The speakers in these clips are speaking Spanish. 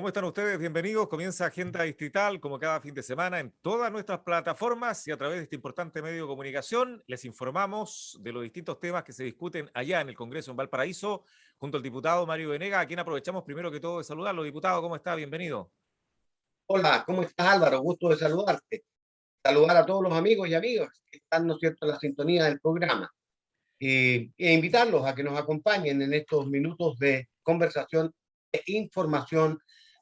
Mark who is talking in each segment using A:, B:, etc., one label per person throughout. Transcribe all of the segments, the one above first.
A: ¿Cómo están ustedes? Bienvenidos. Comienza Agenda Distrital, como cada fin de semana, en todas nuestras plataformas y a través de este importante medio de comunicación. Les informamos de los distintos temas que se discuten allá en el Congreso en Valparaíso, junto al diputado Mario Venegas, a quien aprovechamos primero que todo de saludarlo. Diputado, ¿cómo está? Bienvenido.
B: Hola, ¿cómo estás, Álvaro? Gusto de saludarte. Saludar a todos los amigos y amigas que están, ¿no es cierto?, en la sintonía del programa. E invitarlos a que nos acompañen en estos minutos de conversación e información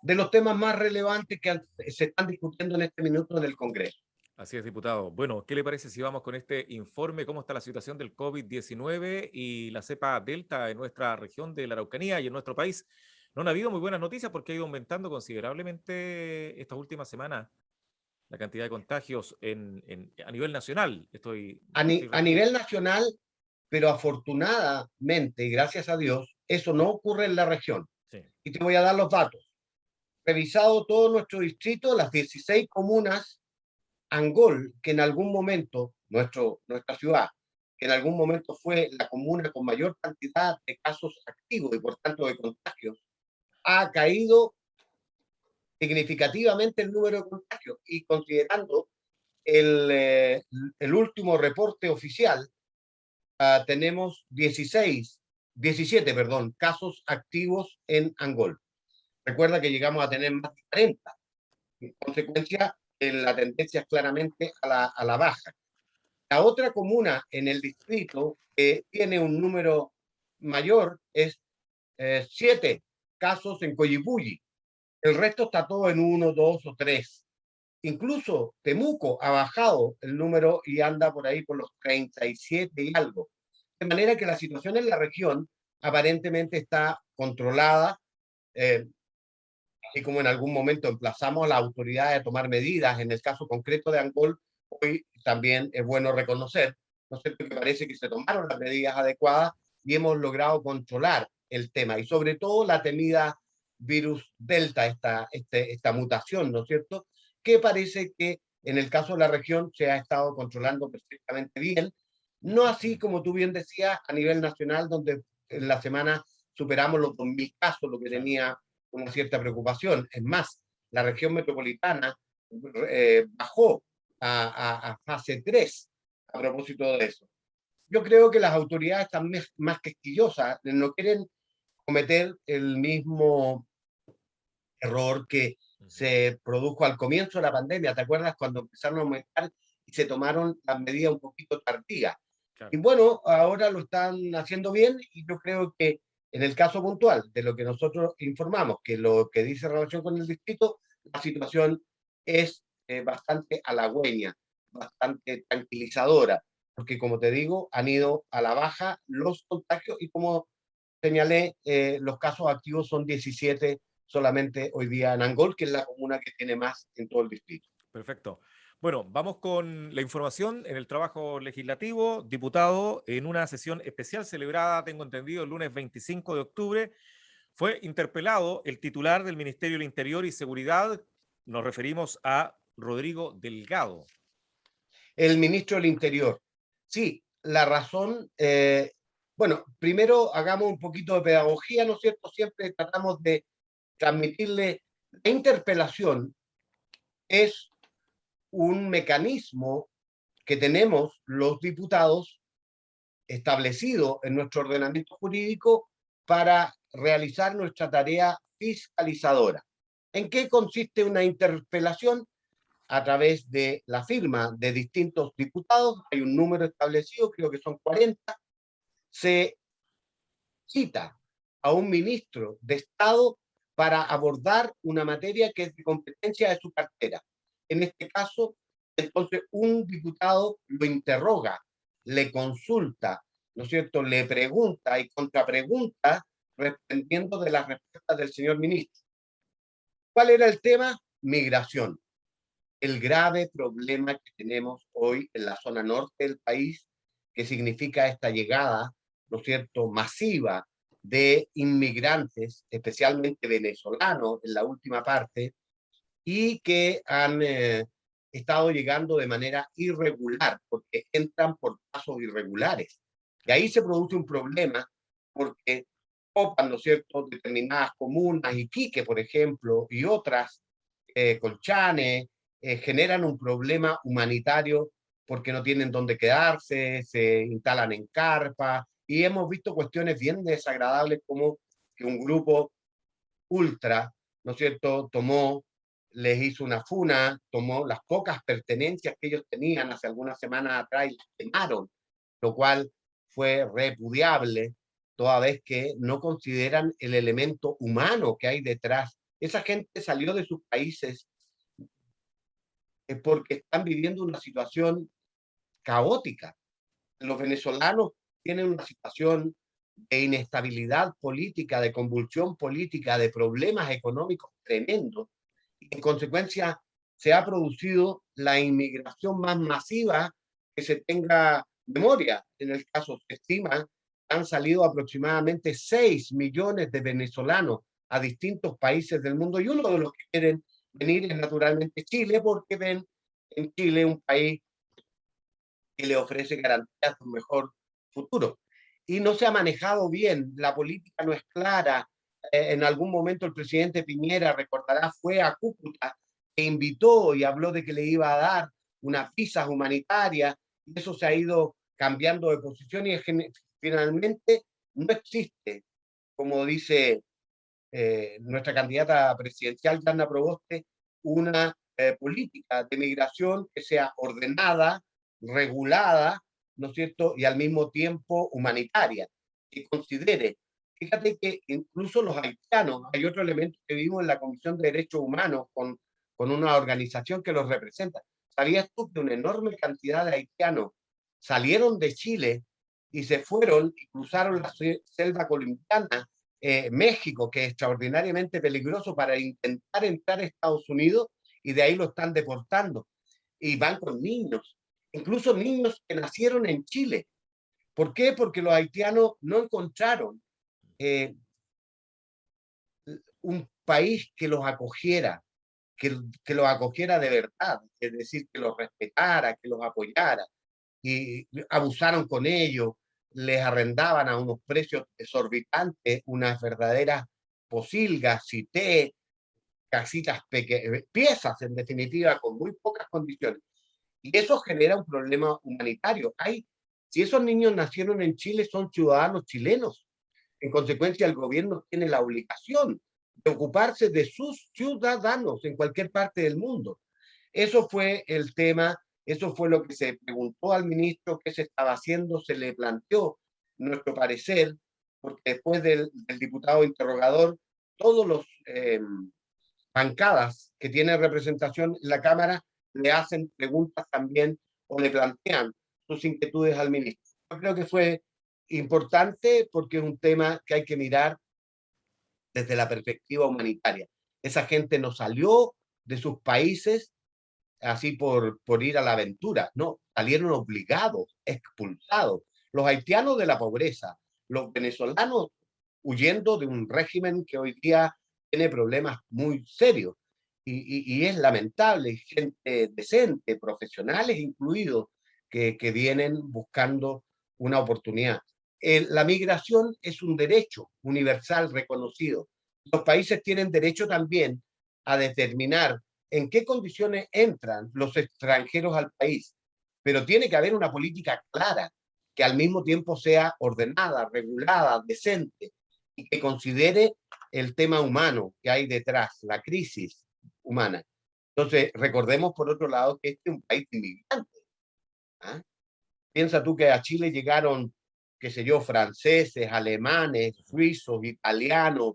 B: de los temas más relevantes que se están discutiendo en este minuto en el Congreso.
A: Así es, diputado. Bueno, ¿qué le parece si vamos con este informe? ¿Cómo está la situación del COVID-19 y la cepa Delta en nuestra región de la Araucanía y en nuestro país? No han habido muy buenas noticias porque ha ido aumentando considerablemente estas últimas semanas la cantidad de contagios a nivel nacional.
B: A,
A: Me estoy
B: a
A: refiriendo.
B: nivel nacional, pero afortunadamente, y gracias a Dios, eso no ocurre en la región.
A: Sí,
B: Y te voy a dar los datos. Revisado todo nuestro distrito, las 16 comunas, Angol, que en algún momento, nuestra ciudad, que en algún momento fue la comuna con mayor cantidad de casos activos y por tanto de contagios, ha caído significativamente el número de contagios y considerando el último reporte oficial, tenemos 17, perdón, casos activos en Angol. Recuerda que llegamos a tener más de 40. En consecuencia, la tendencia es claramente a la baja. La otra comuna en el distrito que tiene un número mayor es 7 casos en Coyipulli. El resto está todo en 1, 2 o 3. Incluso Temuco ha bajado el número y anda por ahí por los 37 y algo. De manera que la situación en la región aparentemente está controlada, eh, y como en algún momento emplazamos a la autoridad a tomar medidas, en el caso concreto de Angol, hoy también es bueno reconocer, ¿no es cierto?, que parece que se tomaron las medidas adecuadas y hemos logrado controlar el tema, y sobre todo la temida virus Delta, esta mutación, ¿no es cierto?, que parece que en el caso de la región se ha estado controlando perfectamente bien, no así como tú bien decías a nivel nacional, donde en la semana superamos los 2.000 casos, lo que
A: claro.
B: tenía una cierta preocupación. Es más, la región metropolitana bajó a fase 3 a propósito de eso. Yo creo que las autoridades están más quisquillosas, no quieren cometer el mismo error que
A: Ujú.
B: se produjo al comienzo de la pandemia. ¿Te acuerdas cuando empezaron a aumentar y se tomaron las medidas un poquito tardías? Y
A: Claro.
B: bueno, ahora lo están haciendo bien y yo creo que en el caso puntual de lo que nosotros informamos, que lo que dice relación con el distrito, la situación es bastante halagüeña, bastante tranquilizadora, porque como te digo, han ido a la baja los contagios y como señalé, los casos activos son 17 solamente hoy día en Angol, que es la comuna que tiene más en todo el distrito.
A: Perfecto. Bueno, vamos con la información en el trabajo legislativo. Diputado, en una sesión especial celebrada, tengo entendido, el lunes 25 de octubre, fue interpelado el titular del Ministerio del Interior y Seguridad. Nos referimos a Rodrigo Delgado.
B: El ministro del Interior. Sí, la razón, bueno, primero hagamos un poquito de pedagogía, ¿no es cierto? Siempre tratamos de transmitirle, la interpelación es un mecanismo que tenemos los diputados establecido en nuestro ordenamiento jurídico para realizar nuestra tarea fiscalizadora. ¿En qué consiste una interpelación? A través de la firma de distintos diputados, hay un número establecido, creo que son 40, se cita a un ministro de Estado para abordar una materia que es de competencia de su cartera. En este caso, entonces, un diputado lo interroga, le consulta, ¿no es cierto?, le pregunta y contrapregunta, dependiendo de las respuestas del señor ministro. ¿Cuál era el tema? Migración. El grave problema que tenemos hoy en la zona norte del país, que significa esta llegada, ¿no es cierto?, masiva de inmigrantes, especialmente venezolanos en la última parte, y que han estado llegando de manera irregular, porque entran por pasos irregulares. Y
A: Claro.
B: ahí se produce un problema, porque ocupan, ¿no es cierto?, determinadas comunas, Iquique, por ejemplo, y otras, Colchane, generan un problema humanitario porque no tienen dónde quedarse, se instalan en carpas, y hemos visto cuestiones bien desagradables como que un grupo ultra, ¿no es cierto?, les hizo una funa, tomó las pocas pertenencias que ellos tenían hace algunas semanas atrás y las quemaron, lo cual fue repudiable, toda vez que no consideran el elemento humano que hay detrás. Esa gente salió de sus países porque están viviendo una situación caótica. Los venezolanos tienen una situación de inestabilidad política, de convulsión política, de problemas económicos tremendos. Y en consecuencia, se ha producido la inmigración más masiva que se tenga memoria. En el caso, se estima, han salido aproximadamente 6 millones de venezolanos a distintos países del mundo, y uno de los que quieren venir es naturalmente Chile, porque ven en Chile un país que le ofrece garantías de un mejor futuro. Y no se ha manejado bien, la política no es clara. En algún momento el presidente Piñera, recordará, fue a Cúcuta e invitó y habló de que le iba a dar unas visas humanitarias, y eso se ha ido cambiando de posición y finalmente no existe, como dice nuestra candidata presidencial, Jana Proboste, una política de migración que sea ordenada, regulada, ¿no es cierto?, y al mismo tiempo humanitaria, que considere. Fíjate que incluso los haitianos, hay otro elemento que vimos en la Comisión de Derechos Humanos con una organización que los representa. ¿Sabías tú que una enorme cantidad de haitianos salieron de Chile y se fueron y cruzaron la selva colombiana, México, que es extraordinariamente peligroso, para intentar entrar a Estados Unidos, y de ahí lo están deportando? Y van con niños, incluso niños que nacieron en Chile. ¿Por qué? Porque los haitianos no encontraron eh, un país que los acogiera, que los acogiera de verdad, es decir, que los respetara, que los apoyara, y abusaron con ellos, les arrendaban a unos precios exorbitantes unas verdaderas posilgas, cité, casitas pequeñas, piezas en definitiva, con muy pocas condiciones. Y eso genera un problema humanitario. Si esos niños nacieron en Chile, son ciudadanos chilenos. En consecuencia, el gobierno tiene la obligación de ocuparse de sus ciudadanos en cualquier parte del mundo. Eso fue el tema, eso fue lo que se preguntó al ministro qué se estaba haciendo, se le planteó nuestro parecer, porque después del diputado interrogador, todos los bancadas que tienen representación en la Cámara le hacen preguntas también o le plantean sus inquietudes al ministro. Yo creo que fue importante porque es un tema que hay que mirar desde la perspectiva humanitaria. Esa gente no salió de sus países así por ir a la aventura, no, salieron obligados, expulsados. Los haitianos de la pobreza, los venezolanos huyendo de un régimen que hoy día tiene problemas muy serios. Y es lamentable, gente decente, profesionales incluidos, que vienen buscando una oportunidad. La migración es un derecho universal reconocido. Los países tienen derecho también a determinar en qué condiciones entran los extranjeros al país, pero tiene que haber una política clara, que al mismo tiempo sea ordenada, regulada, decente, y que considere el tema humano que hay detrás, la crisis humana. Entonces, recordemos por otro lado que este es un país de inmigrantes. ¿Ah? Piensa tú que a Chile llegaron, qué sé yo, franceses, alemanes, suizos, italianos,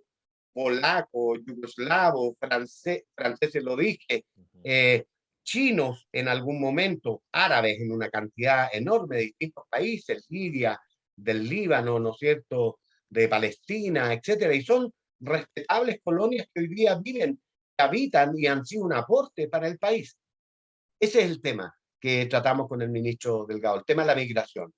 B: polacos, yugoslavos, franceses lo dije, eh, chinos en algún momento, árabes en una cantidad enorme de distintos países, Siria, del Líbano, ¿no es cierto?, de Palestina, etcétera, y son respetables colonias que hoy día viven, habitan y han sido un aporte para el país. Ese es el tema que tratamos con el ministro Delgado, el tema de la migración.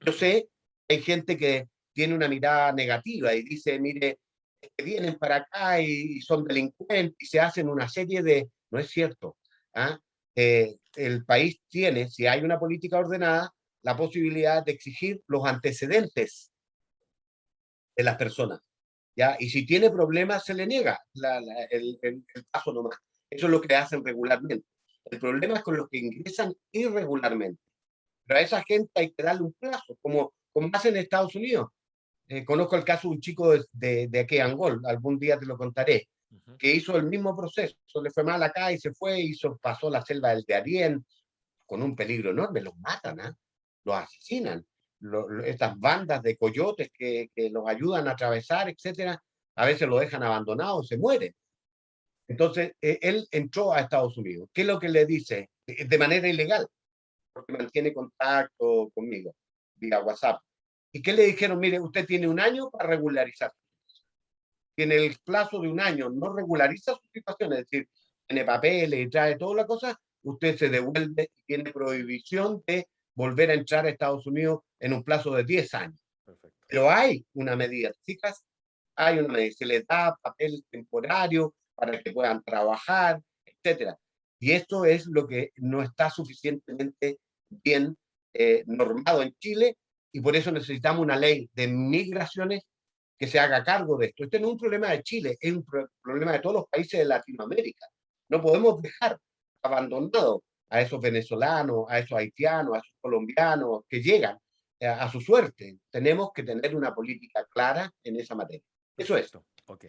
B: Yo sé, hay gente que tiene una mirada negativa y dice, mire, que vienen para acá y son delincuentes y se hacen una serie de... No es cierto. ¿Ah? El país tiene, si hay una política ordenada, la posibilidad de exigir los antecedentes de las personas. ¿ya? Y si tiene problemas, se le niega el paso nomás. Eso es lo que hacen regularmente. El problema es con los que ingresan irregularmente. Pero a esa gente hay que darle un plazo, como hacen en Estados Unidos. Conozco el caso de un chico de aquí, Angol, algún día te lo contaré,
A: Ujú.
B: que hizo el mismo proceso, le fue mal acá y se fue, pasó la selva del Darién, con un peligro enorme, los matan, ¿eh? Los asesinan. Estas bandas de coyotes que los ayudan a atravesar, etcétera, a veces lo dejan abandonado, se mueren. Entonces, él entró a Estados Unidos. ¿Qué es lo que le dice? De manera ilegal, porque mantiene contacto conmigo vía WhatsApp. ¿Y qué le dijeron? Mire, usted tiene un año para regularizar. Tiene el plazo de un año, no regulariza su situación, es decir, tiene papeles y trae toda la cosa, usted se devuelve y tiene prohibición de volver a entrar a Estados Unidos en un plazo de 10 años.
A: Perfecto.
B: Pero hay una medida, chicas, hay una medida, se les da papel temporario para que puedan trabajar, etcétera. Y esto es lo que no está suficientemente bien normado en Chile y por eso necesitamos una ley de migraciones que se haga cargo de esto. Este no es un problema de Chile, es un problema de todos los países de Latinoamérica. No podemos dejar abandonados a esos venezolanos, a esos haitianos, a esos colombianos que llegan a su suerte. Tenemos que tener una política clara en esa materia. Eso es.
A: Perfecto. Ok.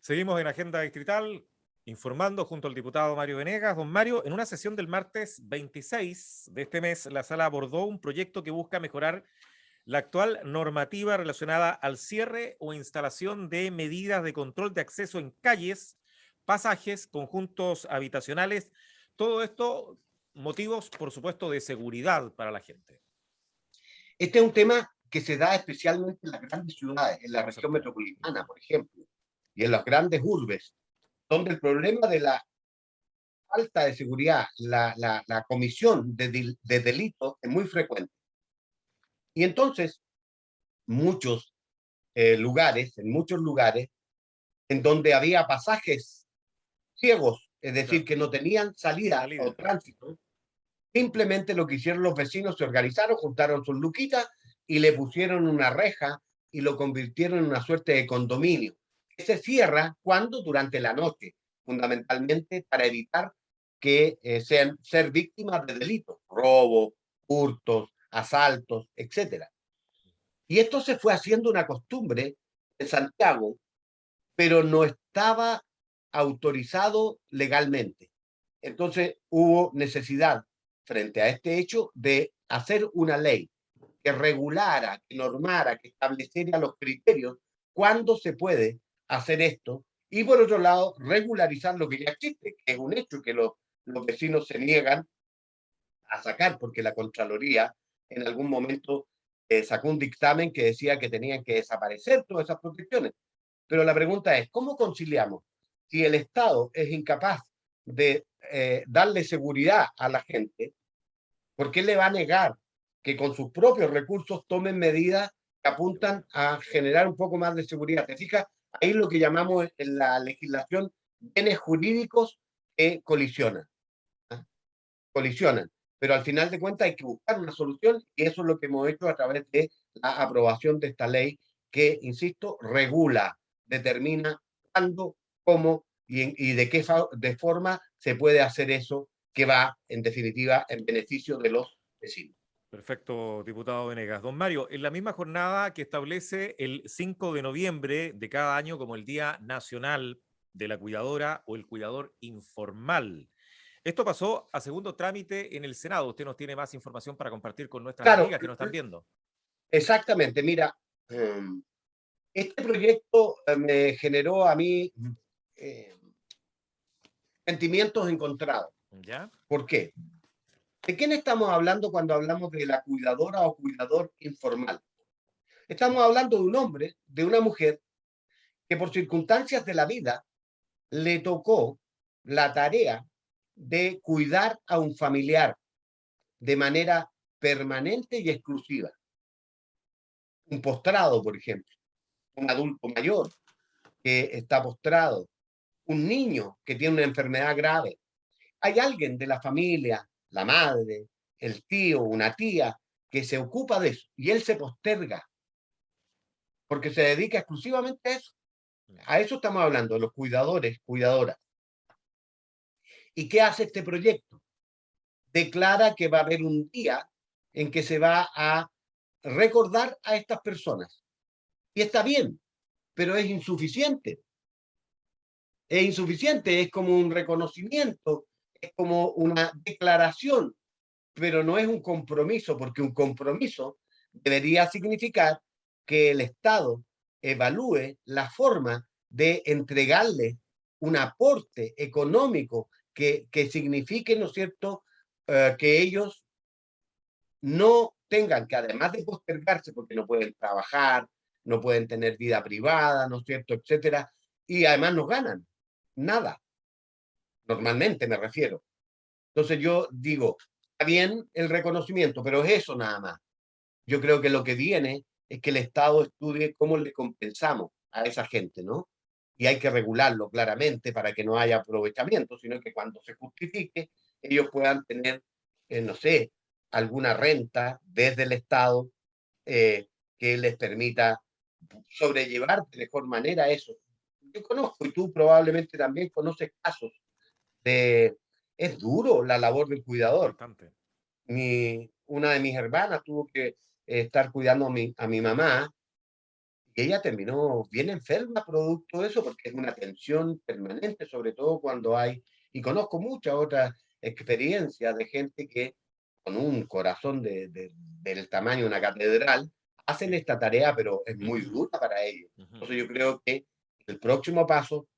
A: Seguimos en Agenda Distrital, informando junto al diputado Mario Venegas. Don Mario, en una sesión del martes 26 de este mes, la sala abordó un proyecto que busca mejorar la actual normativa relacionada al cierre o instalación de medidas de control de acceso en calles, pasajes, conjuntos habitacionales. Todo esto, motivos, por supuesto, de seguridad para la gente.
B: Este es un tema que se da especialmente en las grandes ciudades, en la
A: Vamos a
B: región
A: acercar.
B: metropolitana, por ejemplo, y en las grandes urbes, donde el problema de la falta de seguridad, la comisión de delitos es muy frecuente. Y entonces, muchos en muchos lugares, en donde había pasajes ciegos, es decir,
A: Claro,
B: que no tenían salida o
A: salida.
B: tránsito, simplemente lo que hicieron los vecinos, se organizaron, juntaron sus luquitas y le pusieron una reja y lo convirtieron en una suerte de condominio. Que se cierra cuando durante la noche, fundamentalmente para evitar que sean ser víctimas de delitos, robos, hurtos, asaltos, etcétera. Y esto se fue haciendo una costumbre en Santiago, pero no estaba autorizado legalmente. Entonces hubo necesidad, frente a este hecho, de hacer una ley que regulara, que normara, que estableciera los criterios cuándo se puede hacer esto y, por otro lado, regularizar lo que ya existe, que es un hecho que los vecinos se niegan a sacar, porque la Contraloría en algún momento sacó un dictamen que decía que tenían que desaparecer todas esas protecciones. Pero la pregunta es, ¿cómo conciliamos? Si el Estado es incapaz de darle seguridad a la gente, ¿por qué le va a negar que con sus propios recursos tomen medidas que apuntan a generar un poco más de seguridad? ¿Te fijas? Ahí lo que llamamos en la legislación bienes jurídicos que colisionan. ¿Ah? Colisionan. Pero al final de cuentas hay que buscar una solución y eso es lo que hemos hecho a través de la aprobación de esta ley que, insisto, regula, determina cuándo, cómo y de qué de forma se puede hacer eso que va, en definitiva, en beneficio de los vecinos.
A: Perfecto, diputado Venegas. Don Mario, en la misma jornada que establece el 5 de noviembre de cada año como el Día Nacional de la Cuidadora o el Cuidador Informal. Esto pasó a segundo trámite en el Senado. Usted nos tiene más información para compartir con nuestras
B: Claro,
A: amigas que nos están viendo.
B: exactamente. Mira, este proyecto me generó a mí eh, sentimientos encontrados.
A: ¿Ya?
B: ¿Por qué? ¿De quién estamos hablando cuando hablamos de la cuidadora o cuidador informal? Estamos hablando de un hombre, de una mujer, que por circunstancias de la vida le tocó la tarea de cuidar a un familiar de manera permanente y exclusiva. Un postrado, por ejemplo, un adulto mayor que está postrado, un niño que tiene una enfermedad grave. Hay alguien de la familia, la madre, el tío, una tía, que se ocupa de eso y él se posterga porque se dedica exclusivamente a eso.
A: Mm.
B: A eso estamos hablando, los cuidadores, cuidadoras. ¿Y qué hace este proyecto? Declara que va a haber un día en que se va a recordar a estas personas. Y está bien, pero es insuficiente. Es insuficiente, es como un reconocimiento, es como una declaración, pero no es un compromiso, porque un compromiso debería significar que el Estado evalúe la forma de entregarle un aporte económico que signifique, ¿no es cierto?, que ellos no tengan que, además de postergarse, porque no pueden trabajar, no pueden tener vida privada, ¿no es cierto?, etcétera, y además no ganan nada, normalmente me refiero. Entonces yo digo, está bien el reconocimiento, pero es eso nada más. Yo creo que lo que viene es que el Estado estudie cómo le compensamos a esa gente, ¿no? Y hay que regularlo claramente para que no haya aprovechamiento, sino que cuando se justifique, ellos puedan tener, no sé, alguna renta desde el Estado eh, que les permita sobrellevar de mejor manera eso. Yo conozco, y tú probablemente también conoces casos de... Es duro la labor del cuidador.
A: Bastante.
B: Una de mis hermanas tuvo que estar cuidando a mi mamá y ella terminó bien enferma producto de eso porque es una tensión permanente, sobre todo cuando hay, y conozco muchas otras experiencias de gente que con un corazón del tamaño de una catedral hacen
A: Sí.
B: esta tarea, pero es muy dura para ellos.
A: Ujú.
B: Entonces yo creo que el próximo paso,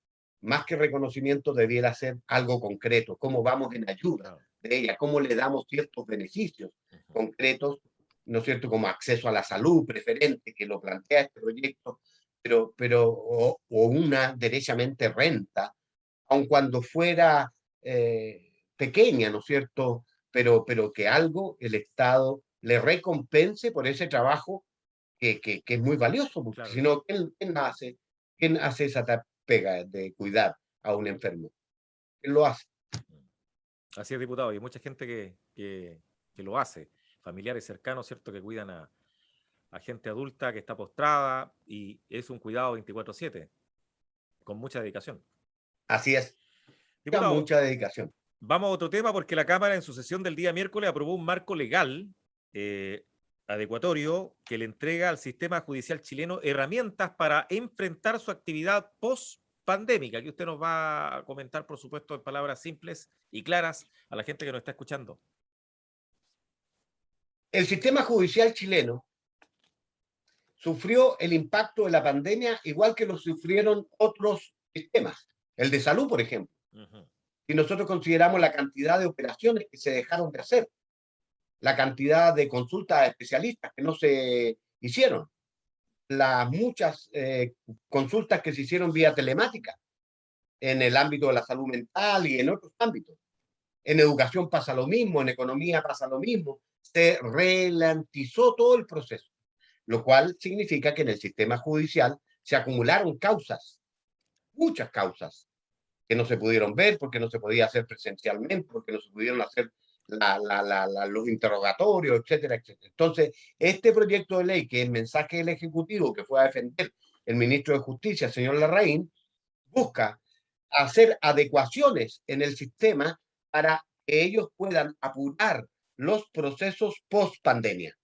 B: más que reconocimiento, debiera ser algo concreto, cómo vamos en ayuda
A: Claro.
B: de ella, cómo le damos ciertos beneficios
A: Ujú.
B: concretos, ¿no es cierto?, como acceso a la salud preferente, que lo plantea este proyecto, o una derechamente renta, aun cuando fuera pequeña, ¿no es cierto?, pero que algo el Estado le recompense por ese trabajo que es muy valioso, porque
A: Claro,
B: si no, quién hace esa pega de cuidar a un enfermo? ¿Quién lo hace?
A: mm. Así es, diputado, y hay mucha gente que lo hace, familiares cercanos, ¿cierto?, que cuidan a gente adulta que está postrada y es un cuidado 24/7, con mucha dedicación.
B: Así es,
A: Diputado,
B: mucha dedicación.
A: vamos a otro tema porque la Cámara en su sesión del día miércoles aprobó un marco legal eh, adecuatorio que le entrega al sistema judicial chileno herramientas para enfrentar su actividad post pandémica, que usted nos va a comentar, por supuesto, en palabras simples y claras a la gente que nos está escuchando.
B: El sistema judicial chileno sufrió el impacto de la pandemia igual que lo sufrieron otros sistemas, el de salud, por ejemplo.
A: Ujú.
B: Si nosotros consideramos la cantidad de operaciones que se dejaron de hacer, la cantidad de consultas a especialistas que no se hicieron, las muchas consultas que se hicieron vía telemática en el ámbito de la salud mental y en otros ámbitos. En educación pasa lo mismo, en economía pasa lo mismo. Se ralentizó todo el proceso, lo cual significa que en el sistema judicial se acumularon causas, muchas causas, que no se pudieron ver porque no se podía hacer presencialmente, porque no se pudieron hacer los interrogatorios, etcétera, etcétera. Entonces, este proyecto de ley, que es el mensaje del Ejecutivo que fue a defender el ministro de Justicia, señor Larraín, busca hacer adecuaciones en el sistema para que ellos puedan apurar los procesos post pandemia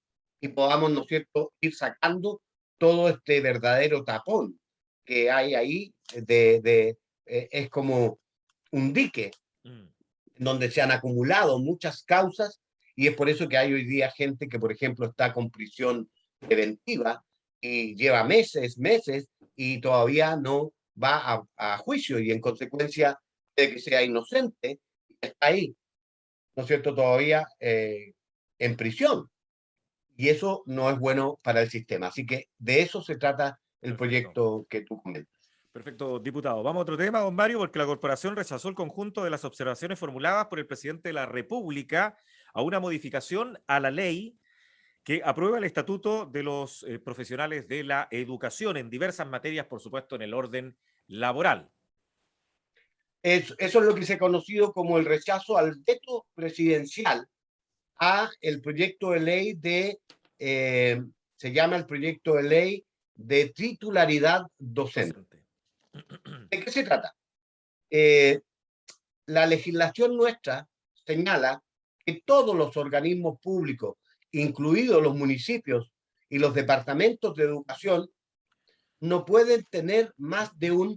B: y podamos, ¿no es cierto?, ir sacando todo este verdadero tapón que hay ahí es como un dique
A: Mm.
B: donde se han acumulado muchas causas y es por eso que hay hoy día gente que, por ejemplo, está con prisión preventiva y lleva meses y todavía no va a juicio y en consecuencia de que sea inocente, está ahí, ¿no es cierto?, todavía en prisión. Y eso no es bueno para el sistema. Así que de eso se trata el
A: Perfecto.
B: proyecto que tú comentas.
A: Perfecto, diputado. Vamos a otro tema, don Mario, porque la corporación rechazó el conjunto de las observaciones formuladas por el presidente de la República a una modificación a la ley que aprueba el estatuto de los profesionales de la educación en diversas materias, por supuesto, en el orden laboral.
B: Eso es lo que se ha conocido como el rechazo al veto presidencial a el proyecto de ley se llama el proyecto de ley de titularidad docente.
A: Docente.
B: ¿De qué se trata? Eh, la legislación nuestra señala que todos los organismos públicos, incluidos los municipios y los departamentos de educación, no pueden tener más de un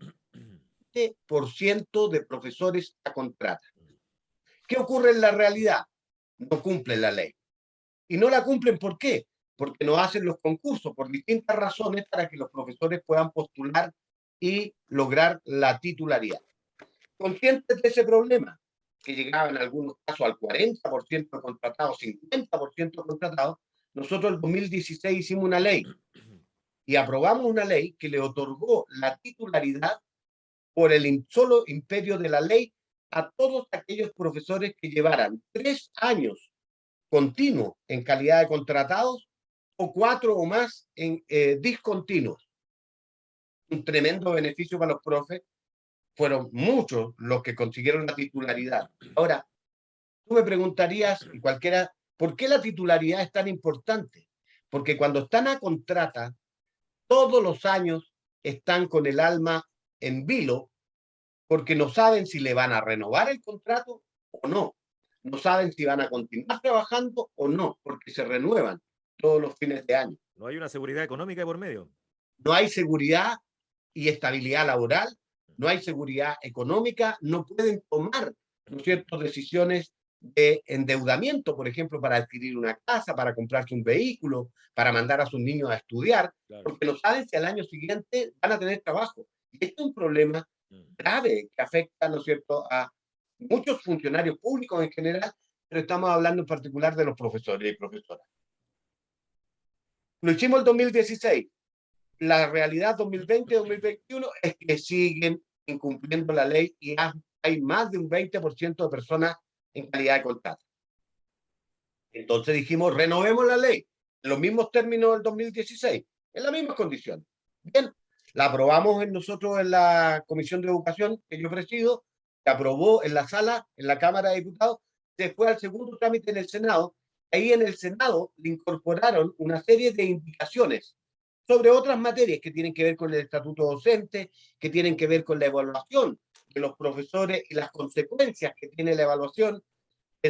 B: 20% de profesores a contrata. ¿Qué ocurre en la realidad? No cumplen la ley. Y no la cumplen, ¿por qué? Porque no hacen los concursos por distintas razones para que los profesores puedan postular y lograr la titularidad. Conscientes de ese problema, que llegaba en algunos casos al 40% contratados, 50% contratados, nosotros en el 2016 hicimos una ley y aprobamos una ley que le otorgó la titularidad por el solo imperio de la ley a todos aquellos profesores que llevaran 3 años continuos en calidad de contratados o 4 o más en discontinuos. Un tremendo beneficio para los profes. Fueron muchos los que consiguieron la titularidad. Ahora, tú me preguntarías, y cualquiera, ¿por qué la titularidad es tan importante? Porque cuando están a contrata, todos los años están con el alma en vilo, porque no saben si le van a renovar el contrato o no. No saben si van a continuar trabajando o no, porque se renuevan todos los fines de año.
A: No hay una seguridad económica de por medio.
B: No hay seguridad y estabilidad laboral, no hay seguridad económica, no pueden tomar, ¿no es cierto?, decisiones de endeudamiento, por ejemplo, para adquirir una casa, para comprarse un vehículo, para mandar a sus niños a estudiar,
A: Claro.
B: porque no saben si al año siguiente van a tener trabajo. Y esto es un problema grave que afecta, ¿no es cierto?, a muchos funcionarios públicos en general, pero estamos hablando en particular de los profesores y profesoras. Lo hicimos el 2016. La realidad 2020-2021 es que siguen incumpliendo la ley y hay más de un 20% de personas en calidad de contrato. Entonces dijimos, renovemos la ley, en los mismos términos del 2016, en las mismas condiciones. Bien, la aprobamos nosotros en la Comisión de Educación que yo presido, se aprobó en la sala, en la Cámara de Diputados, se fue al segundo trámite en el Senado. Ahí en el Senado le incorporaron una serie de indicaciones sobre otras materias que tienen que ver con el estatuto docente, que tienen que ver con la evaluación de los profesores y las consecuencias que tiene la evaluación,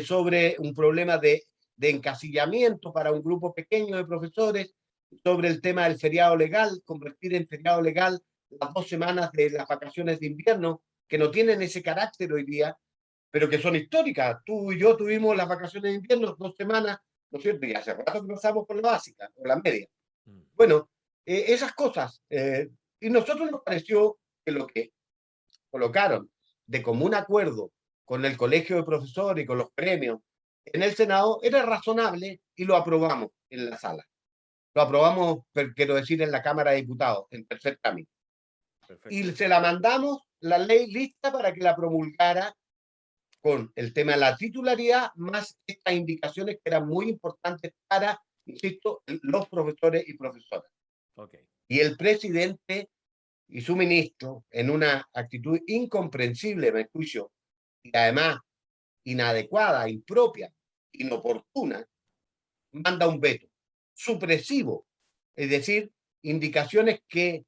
B: sobre un problema de encasillamiento para un grupo pequeño de profesores, sobre el tema del feriado legal, convertir en feriado legal las 2 semanas de las vacaciones de invierno, que no tienen ese carácter hoy día, pero que son históricas. Tú y yo tuvimos las vacaciones de invierno 2 semanas, ¿no es cierto? Y hace rato que pasamos por la básica o la media. Bueno, esas cosas. Y nosotros nos pareció que lo que colocaron de común acuerdo con el colegio de profesores y con los premios en el Senado era razonable y lo aprobamos en la sala. Lo aprobamos, quiero decir, en la Cámara de Diputados, en tercer trámite. Y
A: Perfecto.
B: se la mandamos, la ley lista para que la promulgara con el tema de la titularidad, más estas indicaciones que eran muy importantes para, insisto, los profesores y profesoras.
A: Okay.
B: Y el presidente y su ministro, en una actitud incomprensible, me juicio, y además inadecuada, impropia, inoportuna, manda un veto supresivo, es decir, indicaciones que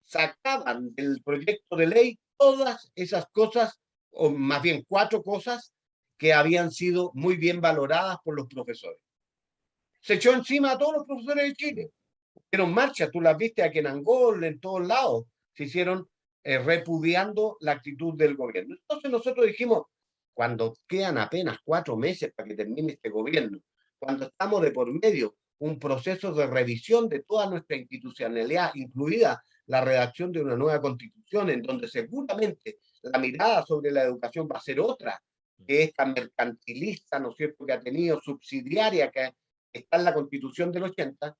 B: sacaban del proyecto de ley todas esas cosas, o más bien 4 cosas, que habían sido muy bien valoradas por los profesores. Se echó encima a todos los profesores de Chile. Hicieron marchas, tú las viste aquí en Angol, en todos lados, se hicieron repudiando la actitud del gobierno. Entonces nosotros dijimos, cuando quedan apenas 4 meses para que termine este gobierno, cuando estamos de por medio un proceso de revisión de toda nuestra institucionalidad, incluida la redacción de una nueva constitución, en donde seguramente la mirada sobre la educación va a ser otra, que esta mercantilista, ¿no es cierto?, que ha tenido subsidiaria, que está en la constitución del 80,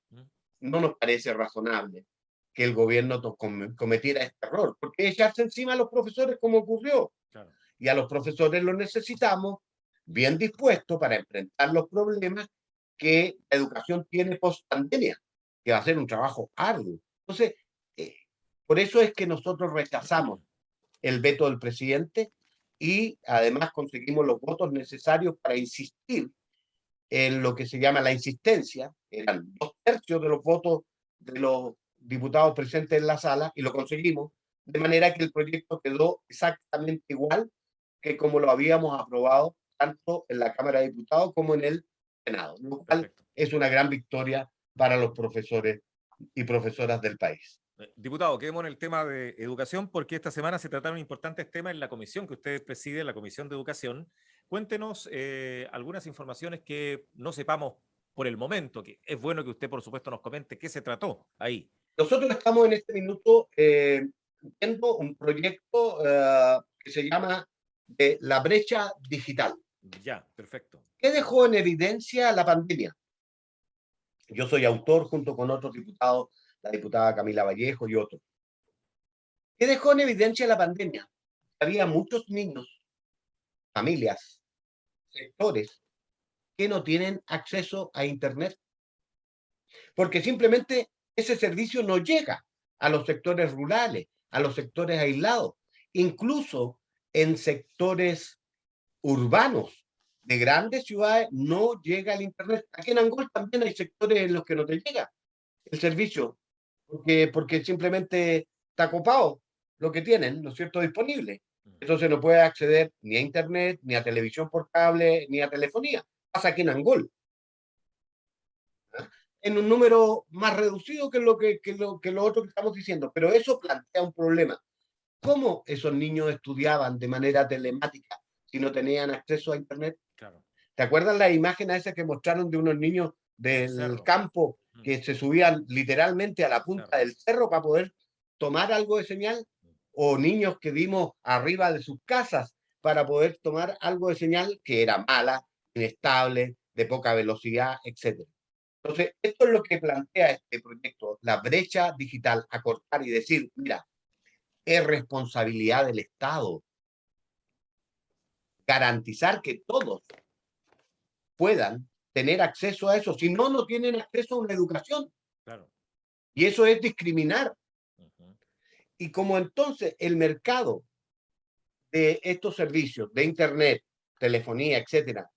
B: no nos parece razonable que el gobierno cometiera este error, porque echarse encima a los profesores como ocurrió.
A: Claro.
B: Y a los profesores los necesitamos bien dispuestos para enfrentar los problemas que la educación tiene post pandemia, que va a ser un trabajo arduo. Entonces, eh, por eso es que nosotros rechazamos el veto del presidente y además conseguimos los votos necesarios para insistir en lo que se llama la insistencia. Eran 2/3 de los votos de los diputados presentes en la sala y lo conseguimos, de manera que el proyecto quedó exactamente igual que como lo habíamos aprobado tanto en la Cámara de Diputados como en el Senado, lo cual
A: Perfecto.
B: es una gran victoria para los profesores y profesoras del país.
A: Diputado, quedemos en el tema de educación porque esta semana se trataron importantes temas en la comisión que usted preside, la Comisión de Educación. Cuéntenos algunas informaciones que no sepamos por el momento, que es bueno que usted, por supuesto, nos comente qué se trató ahí.
B: Nosotros estamos en este minuto viendo un proyecto que se llama de la brecha digital.
A: Ya, perfecto.
B: ¿Qué dejó en evidencia la pandemia? Yo soy autor junto con otros diputados, la diputada Camila Vallejo y otros. ¿Qué dejó en evidencia la pandemia? Había muchos niños, familias, sectores que no tienen acceso a Internet, porque simplemente ese servicio no llega a los sectores rurales, a los sectores aislados, incluso en sectores urbanos de grandes ciudades no llega el Internet. Aquí en Angol también hay sectores en los que no te llega el servicio, porque simplemente está copado lo que tienen, ¿no es cierto?, disponible. Entonces no puede acceder ni a Internet, ni a televisión por cable, ni a telefonía. Pasa aquí en Angol, en un número más reducido que lo otro que estamos diciendo, pero eso plantea un problema. ¿Cómo esos niños estudiaban de manera telemática si no tenían acceso a Internet?
A: Claro.
B: ¿Te acuerdas la imagen esa que mostraron de unos niños
A: En el
B: del
A: cerro.
B: campo que se subían literalmente a la
A: El
B: punta
A: cerro.
B: del cerro para poder tomar algo de señal? ¿O niños que vimos arriba de sus casas para poder tomar algo de señal que era mala, inestable, de poca velocidad, etcétera? Entonces, esto es lo que plantea este proyecto, la brecha digital, acortar y decir, mira, es responsabilidad del Estado garantizar que todos puedan tener acceso a eso. Si no, no tienen acceso a una educación.
A: Claro.
B: Y eso es discriminar.
A: Uh-huh.
B: Y como entonces el mercado de estos servicios de Internet, telefonía, etcétera,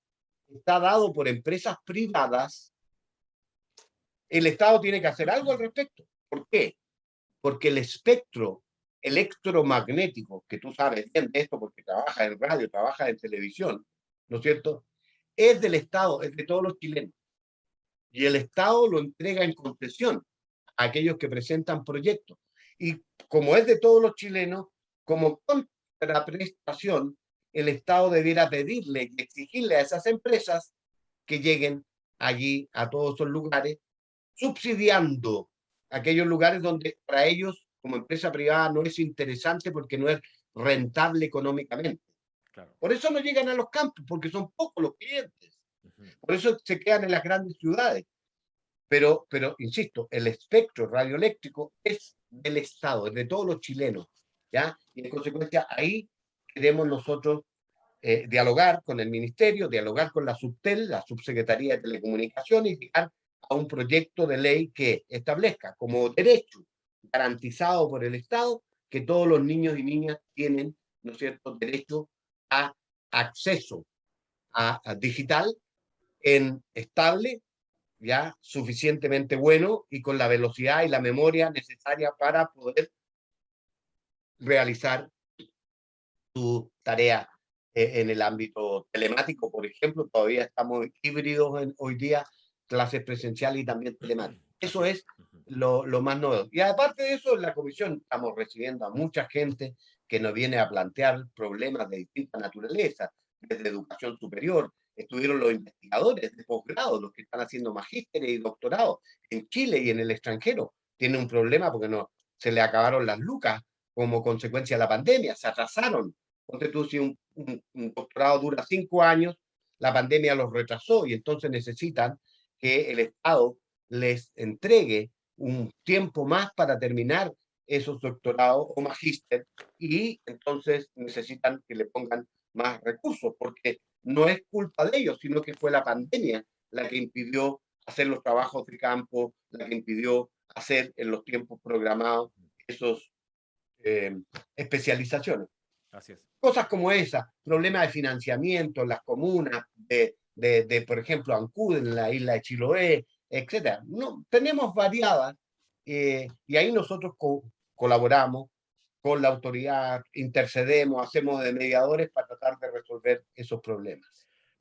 B: está dado por empresas privadas, el Estado tiene que hacer algo al respecto. ¿Por qué? Porque el espectro electromagnético, que tú sabes bien de esto porque trabajas en radio, trabajas en televisión, ¿no es cierto? Es del Estado, es de todos los chilenos. Y el Estado lo entrega en concesión a aquellos que presentan proyectos. Y como es de todos los chilenos, como contraprestación, el Estado debiera pedirle y exigirle a esas empresas que lleguen allí a todos esos lugares, subsidiando aquellos lugares donde para ellos, como empresa privada, no es interesante porque no es rentable económicamente.
A: Claro.
B: Por eso no llegan a los campos, porque son pocos los clientes.
A: Uh-huh.
B: Por eso se quedan en las grandes ciudades. Pero, insisto, el espectro radioeléctrico es del Estado, es de todos los chilenos, ¿ya? Y en consecuencia, ahí queremos nosotros dialogar con el Ministerio, dialogar con la Subtel, la Subsecretaría de Telecomunicaciones, y llegar a un proyecto de ley que establezca como derecho garantizado por el Estado que todos los niños y niñas tienen, ¿no es cierto?, derecho a acceso a digital en estable, ya suficientemente bueno y con la velocidad y la memoria necesaria para poder realizar tu tarea en el ámbito telemático, por ejemplo. Todavía estamos híbridos hoy día, clases presenciales y también telemáticas.
A: Así
B: Eso
A: es.
B: es
A: Uh-huh.
B: lo más novedoso. Y aparte de eso, en la comisión estamos recibiendo a mucha gente que nos viene a plantear problemas de distinta naturaleza, desde educación superior. Estuvieron los investigadores de posgrado, los que están haciendo magísteres y doctorados en Chile y en el extranjero. Tienen un problema porque no, se le acabaron las lucas como consecuencia de la pandemia, se atrasaron. Entonces tú, si un doctorado dura 5 años, la pandemia los retrasó y entonces necesitan que el Estado les entregue un tiempo más para terminar esos doctorados o magíster, y entonces necesitan que le pongan más recursos, porque no es culpa de ellos, sino que fue la pandemia la que impidió hacer los trabajos de campo, la que impidió hacer en los tiempos programados esos especializaciones.
A: Así es.
B: Cosas como esa, problemas de financiamiento en las comunas por ejemplo, Ancud, en la isla de Chiloé, etcétera. No, tenemos variadas y ahí nosotros colaboramos con la autoridad, intercedemos, hacemos de mediadores para tratar de resolver esos problemas.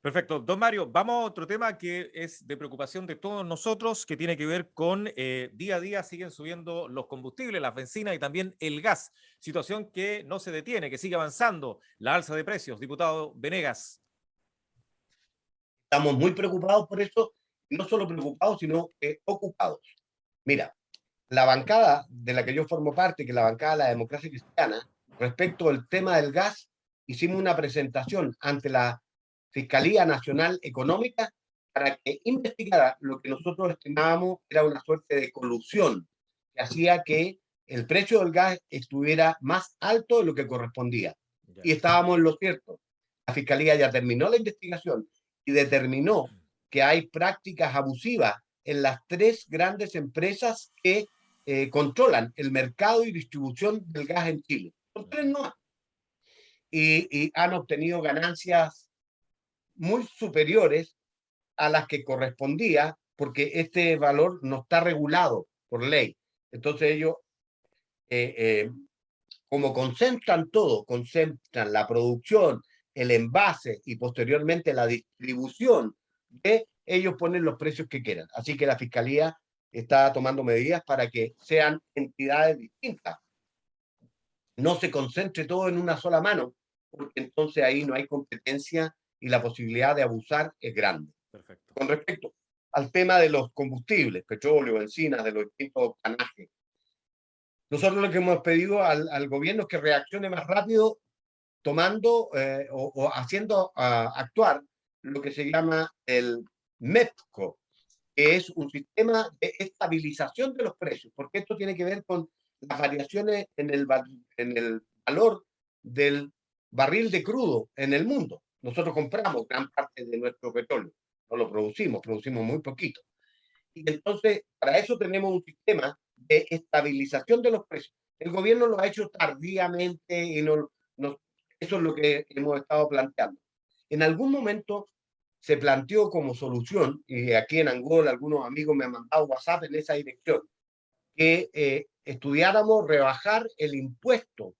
A: Perfecto. Don Mario, vamos a otro tema que es de preocupación de todos nosotros, que tiene que ver con día a día siguen subiendo los combustibles, las bencinas y también el gas. Situación que no se detiene, que sigue avanzando. La alza de precios, diputado Venegas.
B: Estamos muy preocupados por eso, no solo preocupados, sino ocupados. Mira, la bancada de la que yo formo parte, que es la bancada de la democracia cristiana, respecto al tema del gas, hicimos una presentación ante la Fiscalía Nacional Económica para que investigara lo que nosotros estimábamos era una suerte de colusión que hacía que el precio del gas estuviera más alto de lo que correspondía.
A: Ya.
B: Y estábamos en lo cierto. La Fiscalía ya terminó la investigación y determinó que hay prácticas abusivas en las tres grandes empresas que controlan el mercado y distribución del gas en Chile. Son tres no. Y han obtenido ganancias muy superiores a las que correspondía, porque este valor no está regulado por ley. Entonces ellos, eh, eh, como concentran todo, concentran la producción, el envase y posteriormente la distribución, de ellos ponen los precios que quieran. Así que la Fiscalía está tomando medidas para que sean entidades distintas. No se concentre todo en una sola mano, porque entonces ahí no hay competencia y la posibilidad de abusar es grande.
A: Perfecto.
B: Con respecto al tema de los combustibles, petróleo, bencinas, de los distintos octanajes, nosotros lo que hemos pedido al gobierno es que reaccione más rápido tomando o haciendo actuar lo que se llama el MEPCO, que es un sistema de estabilización de los precios, porque esto tiene que ver con las variaciones en el valor del barril de crudo en el mundo. Nosotros compramos gran parte de nuestro petróleo, no lo producimos, producimos muy poquito. Y entonces, para eso tenemos un sistema de estabilización de los precios. El gobierno lo ha hecho tardíamente y no, eso es lo que hemos estado planteando. En algún momento se planteó como solución, y aquí en Angola algunos amigos me han mandado WhatsApp en esa dirección, que estudiáramos rebajar el impuesto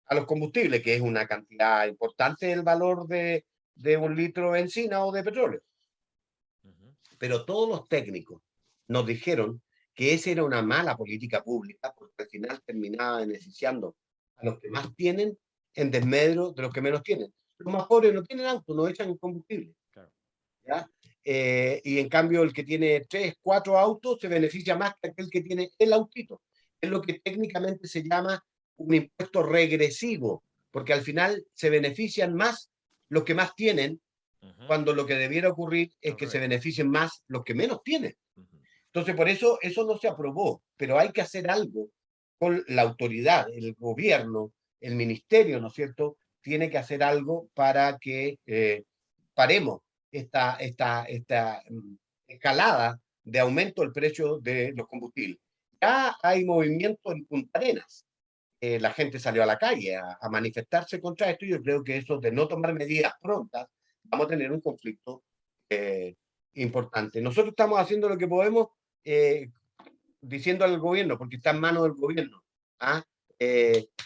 B: a los combustibles, que es una cantidad importante del valor de un litro de benzina o de petróleo. Pero todos los técnicos nos dijeron que esa era una mala política pública porque al final terminaba beneficiando a los que más tienen en desmedro de los que menos tienen. Los más pobres no tienen auto, no echan combustible.
A: Claro.
B: ¿Ya? Y en cambio el que tiene 3, 4 autos se beneficia más que aquel que tiene el autito. Es lo que técnicamente se llama un impuesto regresivo, porque al final se benefician más los que más tienen, cuando lo que debiera ocurrir es que se beneficien más los que menos tienen. Entonces, por eso no se aprobó, pero hay que hacer algo con la autoridad, el gobierno, el ministerio, ¿no es cierto? Tiene que hacer algo para que paremos esta escalada de aumento del precio de los combustibles. Ya hay movimiento en Punta Arenas. La gente salió a la calle a manifestarse contra esto y yo creo que eso de no tomar medidas prontas, vamos a tener un conflicto importante. Nosotros estamos haciendo lo que podemos, eh, diciendo al gobierno, porque está en manos del gobierno, ¿ah?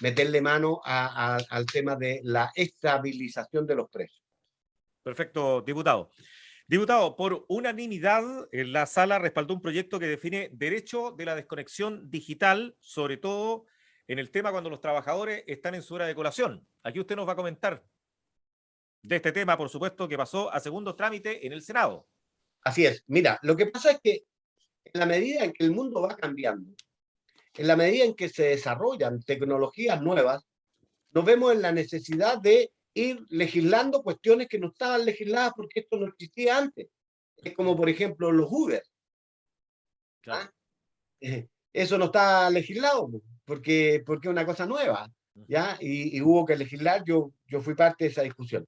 B: Meterle mano al tema de la estabilización de los precios.
A: Perfecto, diputado. Diputado, por unanimidad, la sala respaldó un proyecto que define derecho de la desconexión digital, sobre todo en el tema cuando los trabajadores están en su hora de colación. Aquí usted nos va a comentar de este tema, por supuesto, que pasó a segundo trámite en el Senado.
B: Así es. Mira, lo que pasa es que en la medida en que el mundo va cambiando, en la medida en que se desarrollan tecnologías nuevas, nos vemos en la necesidad de ir legislando cuestiones que no estaban legisladas porque esto no existía antes. Es como, por ejemplo, los Uber.
A: Claro.
B: ¿Ah? Eso no está legislado porque es una cosa nueva, ¿ya? Y hubo que legislar, yo fui parte de esa discusión.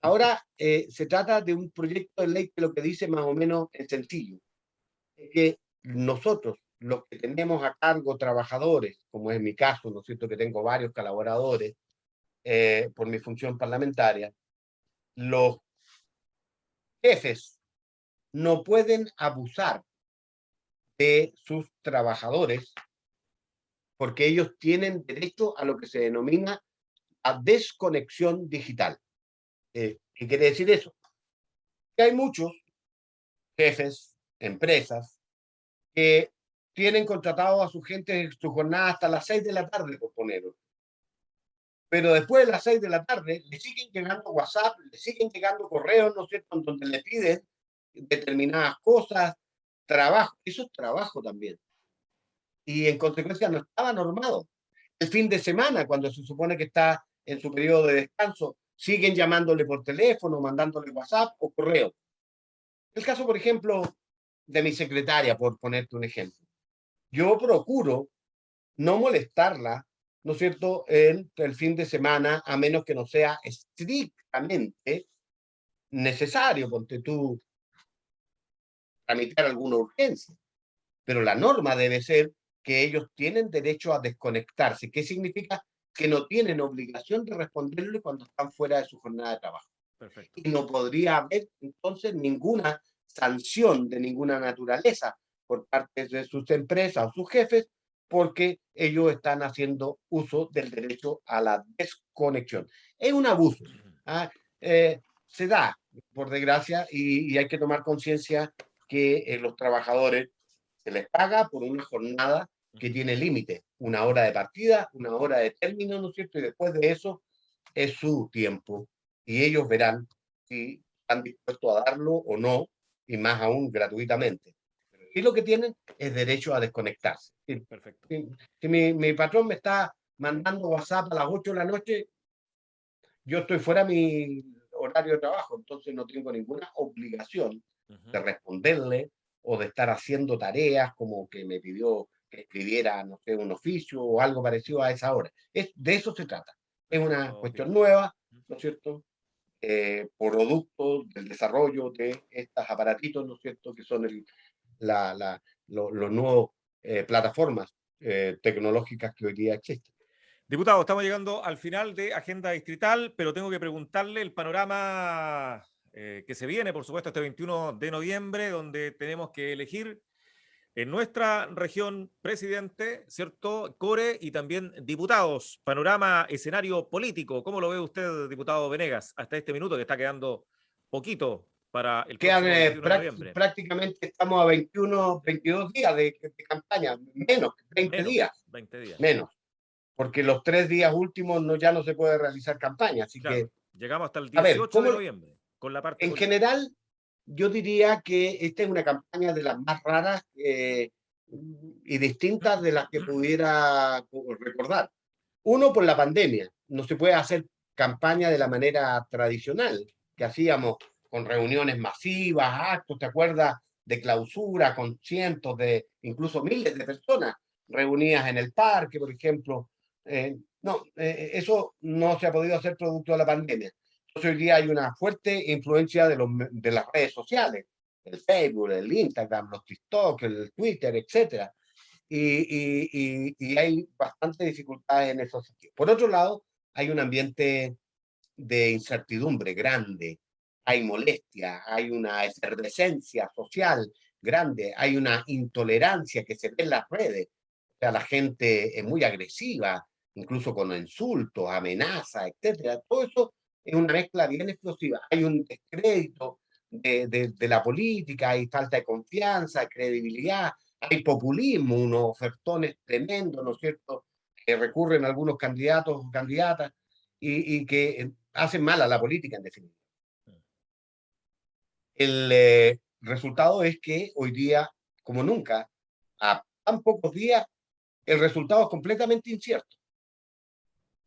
B: Ahora se trata de un proyecto de ley que lo que dice más o menos es sencillo, es que nosotros, los que tenemos a cargo trabajadores, como es mi caso, ¿no es cierto?, que tengo varios colaboradores por mi función parlamentaria, los jefes no pueden abusar de sus trabajadores porque ellos tienen derecho a lo que se denomina a desconexión digital. ¿Qué quiere decir eso? Que hay muchos jefes, empresas, que tienen contratado a su gente en su jornada hasta las 6 de la tarde, por ponerlo. Pero después de las 6 de la tarde le siguen llegando WhatsApp, le siguen llegando correos, ¿no es cierto?, en donde le piden determinadas cosas, trabajo, eso es trabajo también. Y en consecuencia no estaba normado. El fin de semana, cuando se supone que está en su periodo de descanso, siguen llamándole por teléfono, mandándole WhatsApp o correo. El caso, por ejemplo, de mi secretaria, por ponerte un ejemplo. Yo procuro no molestarla, ¿no es cierto?, en el fin de semana, a menos que no sea estrictamente necesario, porque tú tramitar alguna urgencia. Pero la norma debe ser que ellos tienen derecho a desconectarse. ¿Qué significa? Que no tienen obligación de responderle cuando están fuera de su jornada de trabajo.
A: Perfecto.
B: Y no podría haber entonces ninguna sanción de ninguna naturaleza por parte de sus empresas o sus jefes, porque ellos están haciendo uso del derecho a la desconexión. Es un abuso. ¿Ah? Se da, por desgracia, y hay que tomar conciencia que los trabajadores se les paga por una jornada que tiene límite, una hora de partida, una hora de término, ¿no es cierto? Y después de eso es su tiempo y ellos verán si están dispuestos a darlo o no, y más aún gratuitamente. Y lo que tienen es derecho a desconectarse.
A: Perfecto.
B: Si mi patrón me está mandando WhatsApp a las 8 de la noche, yo estoy fuera de mi horario de trabajo, entonces no tengo ninguna obligación de responderle o de estar haciendo tareas como que me pidió que escribiera, no sé, un oficio o algo parecido a esa hora. De eso se trata. Es una
A: Perfecto,
B: cuestión
A: diputado.
B: nueva, ¿no es cierto? Producto del desarrollo de estas aparatitos, ¿no es cierto?, que son los nuevos plataformas tecnológicas que hoy día existen.
A: Diputado, estamos llegando al final de Agenda Distrital, pero tengo que preguntarle el panorama que se viene, por supuesto, este 21 de noviembre, donde tenemos que elegir en nuestra región presidente, ¿cierto? Core y también diputados. Panorama, escenario político. ¿Cómo lo ve usted, diputado Venegas, hasta este minuto que está quedando poquito para el
B: Quedan
A: próximo 21 de noviembre?
B: prácticamente, estamos a 21, 22 días de campaña, menos, 20
A: Menos,
B: días,
A: 20 días.
B: menos, porque los 3 días últimos no, ya no se puede realizar campaña. Así que,
A: Claro, llegamos hasta el
B: a ver,
A: 18 de noviembre con la parte
B: en
A: política.
B: general, yo diría que esta es una campaña de las más raras y distintas de las que pudiera recordar. Uno, por la pandemia. No se puede hacer campaña de la manera tradicional que hacíamos con reuniones masivas, actos, ¿te acuerdas? De clausura, con cientos de, incluso miles de personas reunidas en el parque, por ejemplo. No, eso no se ha podido hacer producto de la pandemia. Entonces hoy día hay una fuerte influencia de las redes sociales, el Facebook, el Instagram, los TikTok, el Twitter, etcétera, y hay bastante dificultades en esos sentidos. Por otro lado, hay un ambiente de incertidumbre grande, hay molestia, hay una efervescencia social grande, hay una intolerancia que se ve en las redes. O sea, la gente es muy agresiva, incluso con insultos, amenazas, etcétera. Todo eso es una mezcla bien explosiva. Hay un descrédito de la política, hay falta de confianza, credibilidad, hay populismo, unos ofertones tremendos, ¿no es cierto?, que recurren algunos candidatos o candidatas y que hacen mal a la política en definitiva. El resultado es que hoy día, como nunca, a tan pocos días, el resultado es completamente incierto.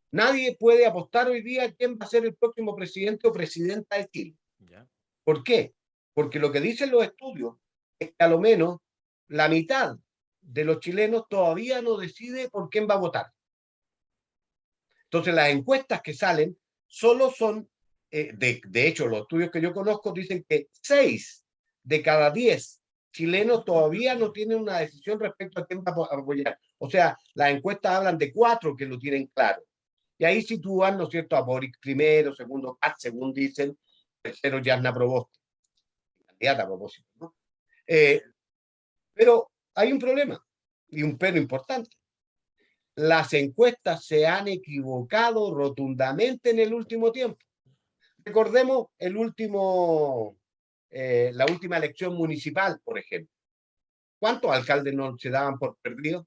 B: Nadie puede apostar hoy día quién va a ser el próximo presidente o presidenta de Chile.
A: ¿Ya?
B: ¿Por qué? Porque lo que dicen los estudios es que a lo menos la mitad de los chilenos todavía no decide por quién va a votar. Entonces, las encuestas que salen solo son, de hecho, los estudios que yo conozco dicen que 6 de cada 10 chilenos todavía no tienen una decisión respecto a quién va a apoyar. O sea, las encuestas hablan de 4 que lo tienen claro. Y ahí sitúan, ¿no es cierto?, a Boric primero, segundo Kast, según dicen, tercero Jasna Proboste, candidata a propósito, ¿no? Pero hay un problema, y un pero importante. las encuestas se han equivocado rotundamente en el último tiempo. Recordemos la última elección municipal, por ejemplo. ¿Cuántos alcaldes no se daban por perdidos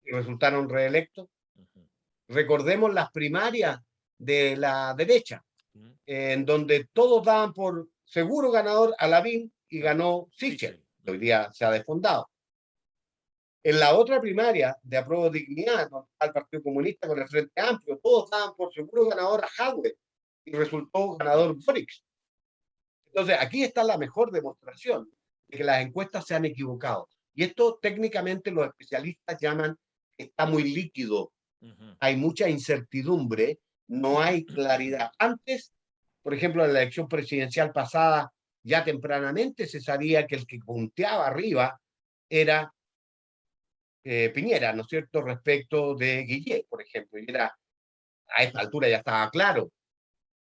B: y resultaron reelectos?
A: Ujú,
B: Recordemos las primarias de la derecha,
A: ujú.
B: en donde todos daban por seguro ganador a Lavín y
A: Claro.
B: ganó Sichel,
A: Sichel.
B: que hoy
A: Ujú,
B: día se ha desfondado. En la otra primaria de Apruebo Dignidad, donde está el Partido Comunista con el Frente Amplio, todos daban por seguro ganador a Jadwe y resultó ganador
A: Boric.
B: Boric. Entonces, aquí está la mejor demostración de que las encuestas se han equivocado. Y esto técnicamente los especialistas llaman que está muy líquido.
A: Ujú.
B: Hay mucha incertidumbre, no hay claridad. Antes, por ejemplo, en la elección presidencial pasada, ya tempranamente se sabía que el que punteaba arriba era Piñera, ¿no es cierto?, respecto de Guillet, por ejemplo. Y era, a esta altura ya estaba claro,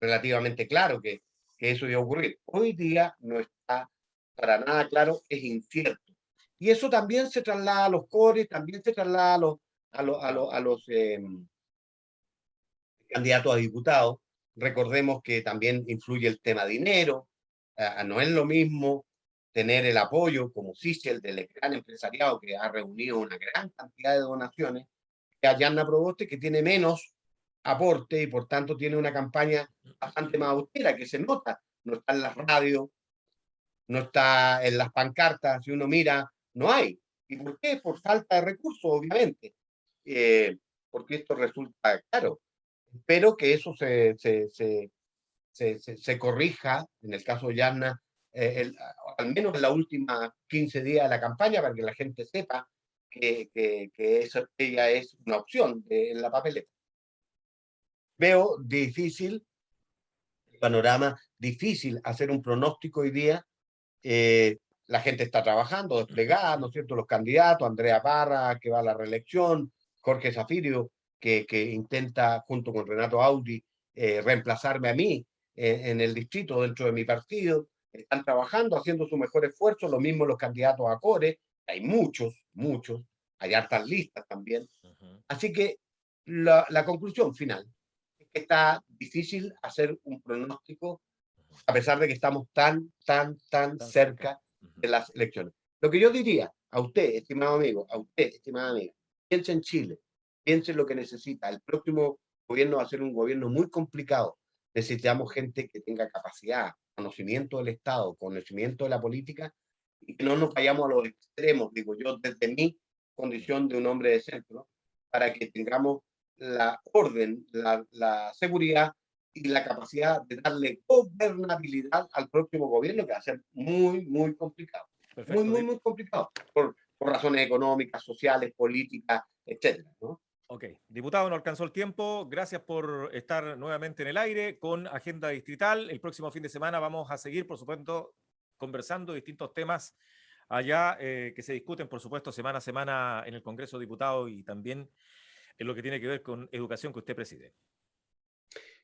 B: relativamente claro que eso iba a ocurrir. Hoy día no está para nada claro, es incierto. Y eso también se traslada a los cores, también se traslada
A: Diputado.
B: a los candidatos a diputados. Recordemos que también influye el tema dinero. No es lo mismo tener el apoyo como Sichel del gran empresariado que ha reunido una gran cantidad de donaciones que a Yanna Proboste que tiene menos aporte y por tanto tiene una campaña bastante más austera que se nota. No está en las radios, no está en las pancartas, si uno mira, no hay. ¿Y por qué? Por falta de recursos, obviamente. Eh, porque esto resulta caro. Espero que eso se corrija, en el caso de Yarna, al menos en la última 15 días de la campaña, para que la gente sepa ella es una opción en la papeleta. Veo difícil, panorama difícil hacer un pronóstico hoy día. La gente está trabajando, desplegada, ¿no es cierto? Los candidatos, Andrea Parra, que va a la reelección, Jorge Zafirio, que intenta, junto con Renato Audi, reemplazarme a mí en el distrito dentro de mi partido. Están trabajando, haciendo su mejor esfuerzo, lo mismo los candidatos a Core, hay muchos, muchos, hay hartas listas también.
A: Ujú.
B: Así que la conclusión final es que está difícil hacer un pronóstico a pesar de que estamos tan
A: Tan cerca.
B: cerca
A: Ujú.
B: de las elecciones. Lo que yo diría a usted, estimado amigo, a usted, estimada amiga, piense en Chile, piense en lo que necesita. El próximo gobierno va a ser un gobierno muy complicado. Necesitamos gente que tenga capacidad, conocimiento del Estado, conocimiento de la política y que no nos vayamos a los extremos, digo yo, desde mi condición de un hombre de centro, para que tengamos la orden, la seguridad y la capacidad de darle gobernabilidad al próximo gobierno, que va a ser muy complicado.
A: Perfecto.
B: Muy complicado. Por razones económicas, sociales, políticas, etcétera, ¿no?
A: Ok, diputado, no alcanzó el tiempo. Gracias por estar nuevamente en el aire con Agenda Distrital. El próximo fin de semana vamos a seguir, por supuesto, conversando distintos temas allá que se discuten, por supuesto, semana a semana en el Congreso de Diputados y también en lo que tiene que ver con educación que usted preside.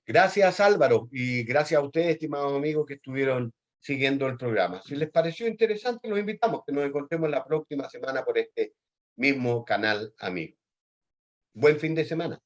B: Gracias, Álvaro, y gracias a ustedes, estimados amigos, que estuvieron siguiendo el programa. Si les pareció interesante, los invitamos que nos encontremos la próxima semana por este mismo canal, amigo. Buen fin de semana.